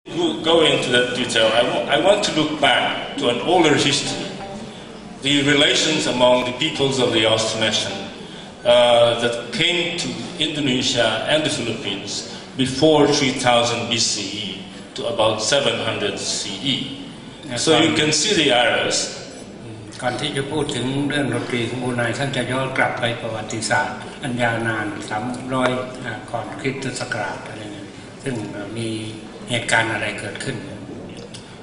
Go into that detail. I want to look back to an older history, the relations among the peoples of the Austronesian that came to Indonesia and the Philippines before 3000 BCE to about 700 CE. So you can see the eras. ก่อนที่จะพูดถึงเรื่องดนตรีของบรูไนท่านจะย้อนกลับไปประวัติศาสตร์อันยาวนาน300ก่อนคริสตศักราชอะไรเงี้ยซึ่งมีเหตุการณ์อะไรเกิดขึ้น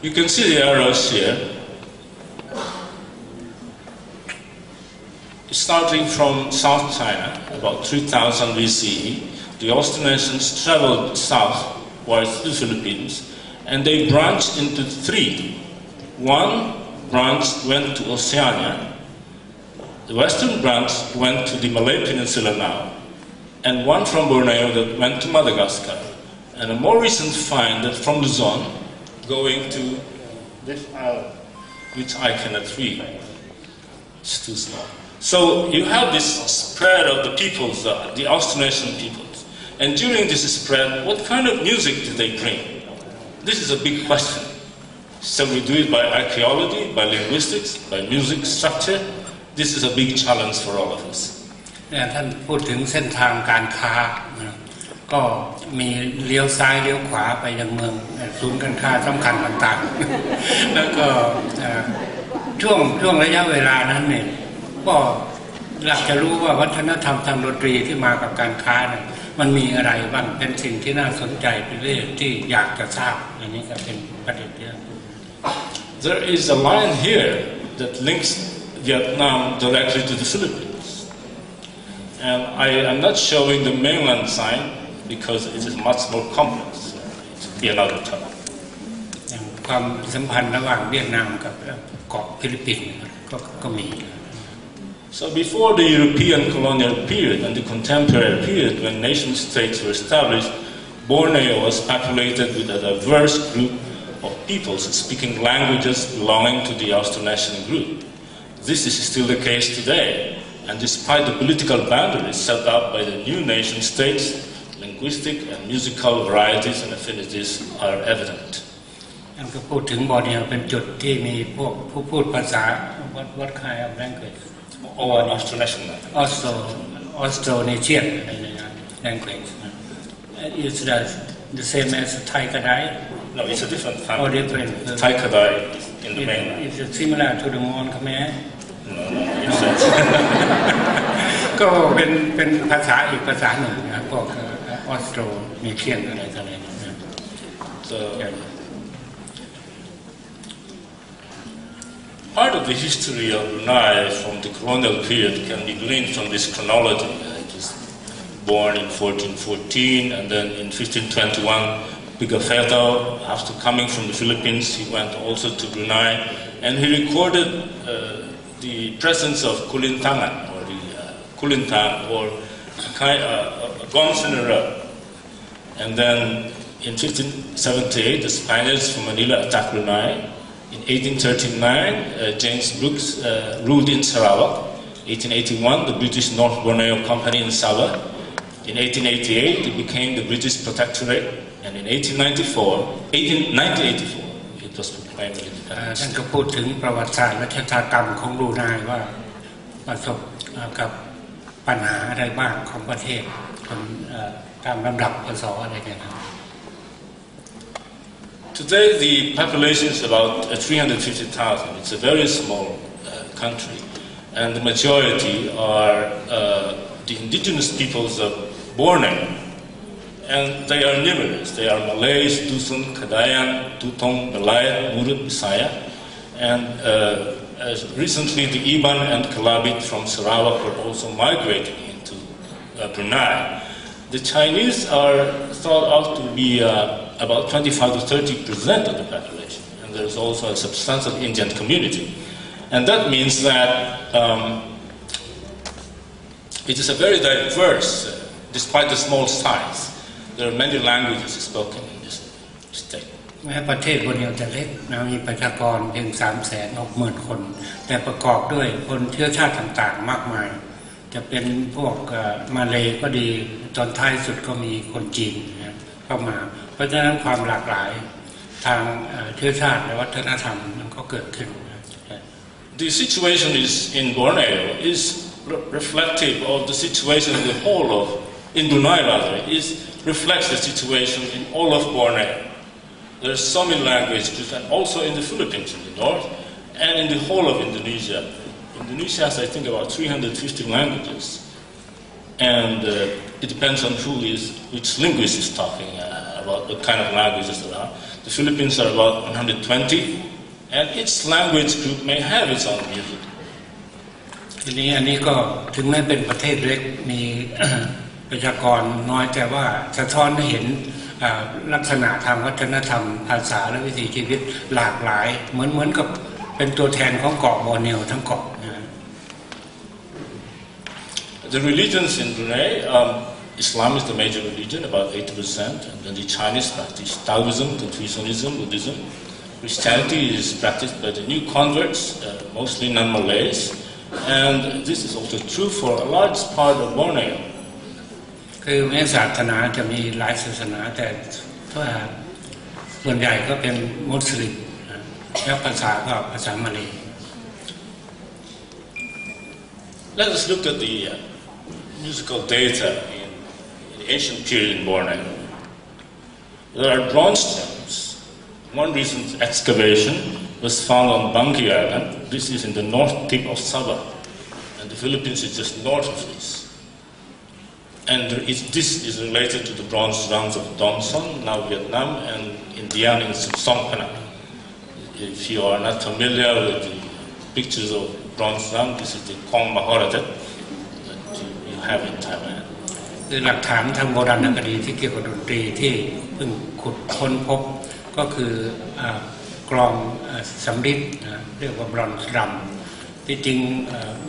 You can see the eras here. Starting from South China, about 3000 BCE, the Austronesians traveled southwards to the Philippines, and they branched into three. One branch went to Oceania, the western branch went to the Malay Peninsula now, and one from Borneo that went to Madagascar, and a more recent find that from Luzon going to this island, which I cannot read. It's too small. So you have this spread of the peoples, the Austronesian peoples. And during this spread, what kind of music did they bring? This is a big question. Shall we do it by archaeology, by linguistics, by music structure? This is a big challenge for all of us. ท่านพูดถึงเส้นทางการค้าก็มีเลี้ยวซ้ายเลี้ยวขวาไปยังเมืองศูนย์การค้าสำคัญต่างๆแล้วก็ช่วงระยะเวลานั้นเนี่ยก็อยากจะรู้ว่าวัฒนธรรมทางดนตรีที่มากับการค้าเนี่ยมันมีอะไรบ้างเป็นสิ่งที่น่าสนใจเป็นเรื่องที่อยากจะทราบอันนี้ก็เป็นประเด็นที่ There is a line here that links Vietnam directly to the Philippines, and I am not showing the mainland sign because it is much more complex. It will be another time. ความสัมพันธ์ระหว่างเวียดนามกับเกาะฟิลิปปินส์ก็มี So before the European colonial period and the contemporary period when nation states were established, Borneo was populated with a diverse group of peoples speaking languages belonging to the Austronesian group. This is still the case today, and despite the political boundaries set up by the new nation states, linguistic and musical varieties and affinities are evident. อันก็พูดถึงบอร์เนียวเป็นจุดที่มีพวกผู้พูดภาษา What kind of language? Austronesian. Austronesian language. Is that the same as Thai Kadai? No, it's a different family. Or different. Thai Kadai in the mainland. Is it similar to the Mon Khmer? No, it's not. ก็เป็นภาษาอีกภาษาหนึ่งนะพวก Austronesian อะไรต่างๆ So part of the history of Brunei from the colonial period can be gleaned from this chronology. It was born in 1414, and then in 1521, Pigafetta, after coming from the Philippines, he went also to Brunei, and he recorded the presence of Kulintangan, or the Kulintang, or a gongs in a row. And then in 1578, the Spaniards from Manila attacked Brunei. In 1839, James Brooks ruled in Sarawak. 1881, the British North Borneo Company in Sabah. In 1888, it became the British Protectorate, and in 1984, it was proclaimed independent. ท่านก็พูดถึงประวัติศาสตร์และชะตากรรมของบรูไนว่าประสบกับปัญหาอะไรบ้างของประเทศตามลำดับพศอะไรกันครับ Today, the population is about 350,000. It's a very small country, and the majority are the indigenous peoples of Borneo, and they are numerous. They are Malays, Dusun, Kadayan, Tutong, Malaya, Murid, Bisaya, and recently the Iban and Kalabit from Sarawak were also migrating into Brunei. The Chinese are thought of to be about 25 to 30% of the population, and there's also a substantial Indian community. And that means that it is a very diverse, despite the small size. There are many languages spoken in this state. แม้ประเทศบรูไนจะเล็กนะมีประชากรเพียง 360,000 คนแต่ประกอบด้วยคนเชื้อชาติต่างๆมากมาย จะเป็นพวกมาเลย์ก็ดีตอนท้ายสุดก็มีคนจีนเข้ามาเพราะฉะนั้นความหลากหลาย ทางเชื้อชาติและวัฒนธรรมมันก็เกิดขึ้น The situation is in Borneo is reflective of the situation in the whole of Indonesia rather is reflects the situation in all of Borneo. There are so many languages and also in the Philippines in the north and in the whole of Indonesia. Indonesia has I think about 350 languages and it depends on which linguist is talking about what kind of languages there are. The Philippines are about 120 and each language group may have its own music. ทีนี้อันนี้ก็ถึงแม้เป็นประเทศเล็กมีประชากรน้อยแต่ว่าสะท้อนให้เห็นลักษณะทางวัฒนธรรมภาษาและวิถีชีวิตหลากหลายเหมือนกับเป็นตัวแทนของเกาะบอร์เนโอทั้งเกาะ The religions in Brunei, Islam is the major religion, about 80%, and then the Chinese practice Taoism, Confucianism, Buddhism. Christianity is practiced by the new converts, mostly non-Malays, and this is also true for a large part of Borneo. คือแม้ศาสนาจะมีหลายศาสนาแต่ส่วนใหญ่ก็เป็นมุสลิมและภาษาก็ภาษามาเลย์ Let us look at the musical data in the ancient period in Borneo. There are bronze drums. One recent excavation was found on Bangki Island. This is in the north tip of Sabah, and the Philippines is just north of this. And this is related to the bronze drums of Dom Son, now Vietnam, and Indian in Song Phanang. If you are not familiar with the pictures of bronze drum, this is the Kong Mahoratet that you have in Thailand. คือหลักฐานทางโบราณคดีที่เกี่ยวกับดนตรีที่เพิ่งขุดค้นพบก็คือกลองสำริดเรียกว่าบรอนซ์ดรัมที่จริง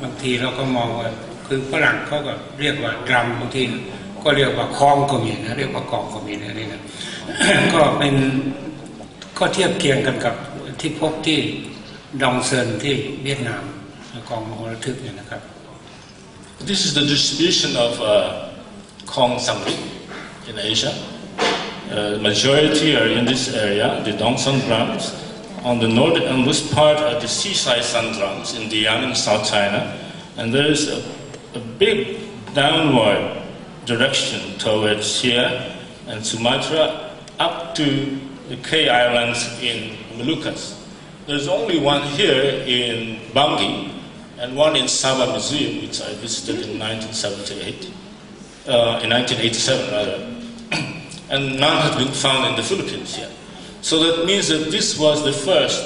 บางทีเราก็มองว่าคือฝรั่งเขาก็เรียกว่าดรัมบางทีก็เรียกว่าคองก็มีนะเรียกว่ากลองก็มีนะนี่นะ ก็เป็นก็เทียบเคียงกันกับที่พบที่ดองเซินที่เวียดนามกลองมโหระทึกเนี่ยนะครับ This is the distribution of Kong Samrit in Asia. Majority are in this area, the Dongsan drums. On the north and west part are the seaside sun drums in Dian in South China. And there is a big downward direction towards here and Sumatra up to the K Islands in Moluccas. There's only one here in Bangui and one in Sabah Museum, which I visited in 1987 rather. And none has been found in the Philippines yet. So that means that this was the first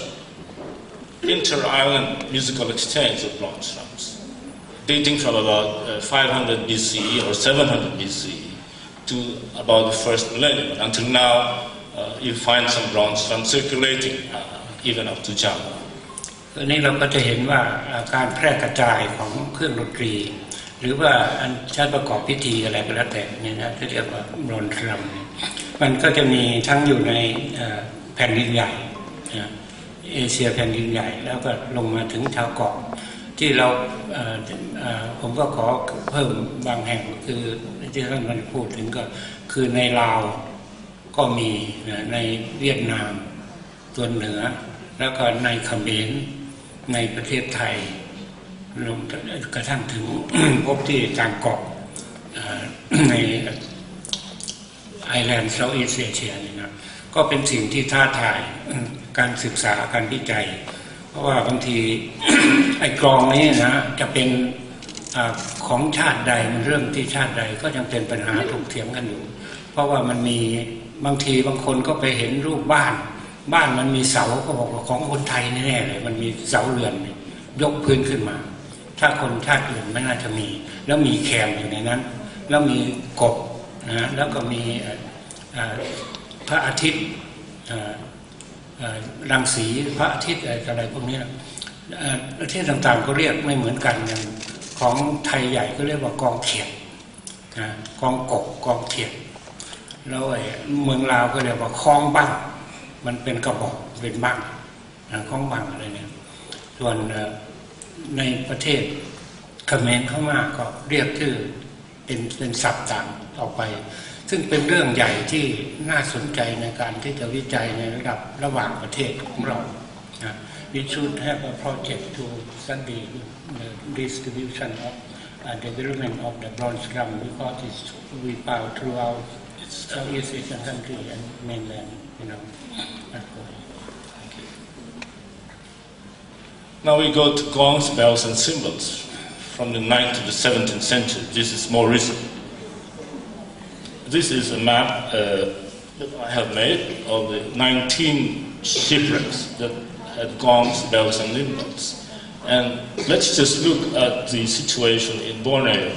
inter-island musical exchange of bronze drums, dating from about 500 BCE or 700 BCE to about the first millennium. And until now, you find some bronze drums circulating even up to Java. อันนี้เราก็จะเห็นว่าการแพร่กระจายของเครื่องดนตรีหรือว่าใช้ประกอบพิธีอะไรก็แล้วแต่เนี่ยนะที่เรียกว่าบรอนซ์ดรัมมันก็จะมีทั้งอยู่ในแผ่นดินใหญ่เอเชียแผ่นดินใหญ่แล้วก็ลงมาถึงชาวเกาะที่เราผมก็ขอเพิ่มบางแห่งคือที่ท่านมันพูดถึงก็คือในลาวก็มีในเวียดนามส่วนเหนือแล้วก็ในเขมรในประเทศไทยลงกระทั่งถึง พบที่ต่างเกาะในไอแลนด์เซาท์อีสต์เอเชียนี่นะก็เป็นสิ่งที่ท้าทายการศึกษาการวิจัยเพราะว่าบางที ไอ้กลองนี้นะจะเป็นของชาติใดมันเรื่องที่ชาติใดก็ยังเป็นปัญหาถกเถียงกันอยู่เพราะว่ามันมีบางทีบางคนก็ไปเห็นรูปบ้านมันมีเสาก็บอกว่าของคนไทยแน่ๆเลยมันมีเสาเรือนยกพื้นขึ้นมาถ้าคนชาติอื่นไม่น่าจะมีแล้วมีแคมอยู่ในนั้นแล้วมีกบนะแล้วก็มีพระอาทิตย์รังสีพระอาทิตย์อะไรพวกนี้ประเทศต่างๆก็เรียกไม่เหมือนกันอย่างของไทยใหญ่ก็เรียกว่ากองเขียดกองกบกองเขียดแล้วเมืองลาวก็เรียกว่าคล้องบั้งมันเป็นกระบอกเป็นบั้งคล้องบั้งอะไรเนี่ยส่วนในประเทศเขมรเข้ามาก็เรียกชื่อเป็นศัพท์ต่างออกไป ซึ่งเป็นเรื่องใหญ่ที่น่าสนใจในการที่จะวิจัยในระดับระหว่างประเทศของเรา We should have a project to study the distribution of development of the bronze drum because we found throughout Southeast Asian country and mainland, Now we go to gongs, bells, and cymbals from the 9th to the 17th century. This is more recent. This is a map that I have made of the 19 shipwrecks that had gongs, bells, and cymbals. And let's just look at the situation in Borneo.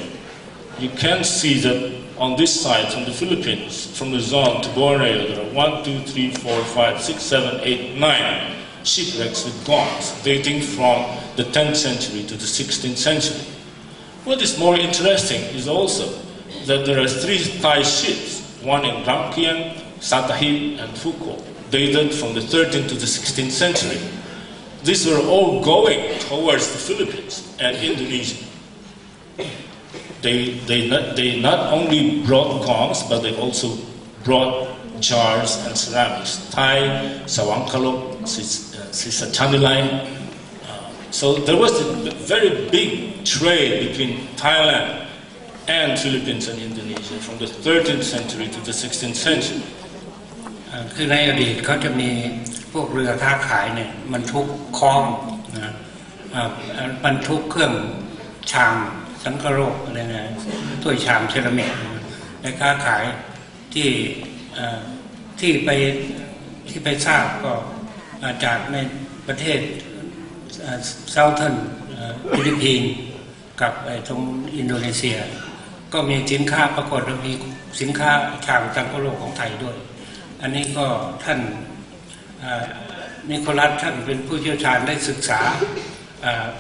You can see that on this side, from the Philippines, from Luzon to Borneo, there are 1, 2, 3, 4, 5, 6, 7, 8, 9 shipwrecks with gongs, dating from the 10th century to the 16th century. What is more interesting is also that there are 3 Thai ships, one in Ramkian, Satahip, and Phuket, dated from the 13th to the 16th century. These were all going towards the Philippines and Indonesia. They not only brought gongs, but they also brought jars and ceramics. Thai, Sawangkalok, Sisachanilai. So there was a very big trade between Thailand and Philippines and Indonesia from the 13th century to the 16th century. คือในอดีตเขาจะมีพวกเรือค้าขายเนี่ยบรรทุกคล้องนะบรรทุกเครื่องชามสังกะโลกอะไรนะถ้วยชามเซรามิกในค้าขายที่ไปทราบก็จากในประเทศเซาเทิร์นฟิลิปปินส์กับตรงอินโดนีเซียก็มีสินค้าปรากฏว่ามีสินค้าชามสังกะโลกของไทยด้วยอันนี้ก็ท่านนิโคลัสท่านเป็นผู้เชี่ยวชาญได้ศึกษา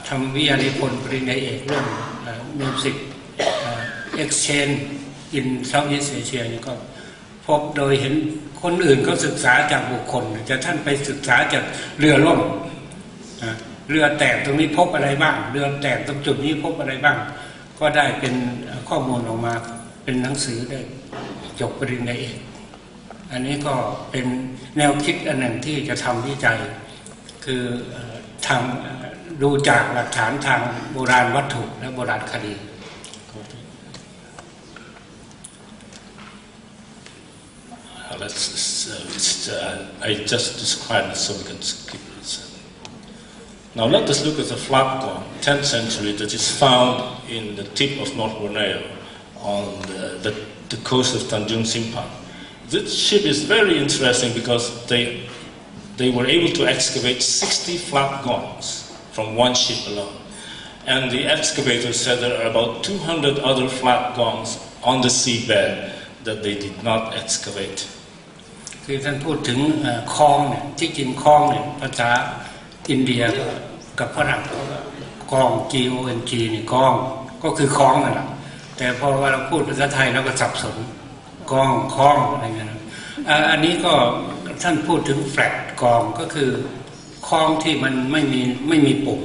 ทำวิทยานิพนธ์ปริญญาเอกเรื่อง Music Exchange in Southeast Asia นี่ก็พบโดยเห็นคนอื่นก็ศึกษาจากบุคคลแต่ท่านไปศึกษาจากเรือล่มเรือแตกตรงนี้พบอะไรบ้างเรือแตกตรงจุดนี้พบอะไรบ้างก็ได้เป็นข้อมูลออกมาเป็นหนังสือได้จบปริญญาเอกอันนี้ก็เป็นแนวคิดอันหนึ่งที่จะทำวิจัยคือทางดูจากหลักฐานทางโบราณวัตถุและโบราณคดี I just described it so we can skip it. Now let us look at the flat gong, 10th century, that is found in the tip of North Borneo on the coast of Tanjung Simpang. This ship is very interesting because they were able to excavate 60 flat gongs from one ship alone. And the excavator said there are about 200 other flat gongs on the seabed that they did not excavate. คือท่านพูดถึงคลองเนี่ยที่จริงคลองเนี่ยภาษาอินเดียกับฝรั่งกอง G-O-N-G นี่กองก็คือคลองนั่นแหละแต่พอเราพูดภาษาไทยเราก็สับสนกองคลองอะไรเงี้ยอันนี้ก็ท่านพูดถึงแฟลตกองก็คือคลองที่มันไม่มีปุ่ม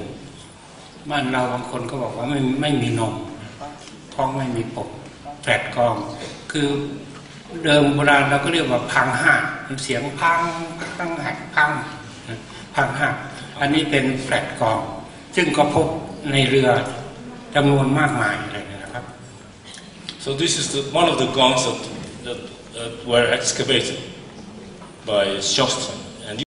บ้านเราบางคนก็บอกว่าไม่มีนมคลองไม่มีปุ่มแฟลตกองคือเดิมโบราณเราก็เรียกว่าพังห้าเสียงพังหักพังห้าอันนี้เป็นแฟลตกองซึ่งก็พบในเรือจำนวนมากมายเลยนะครับ So this is one of the gongs that were excavated by Sjostren.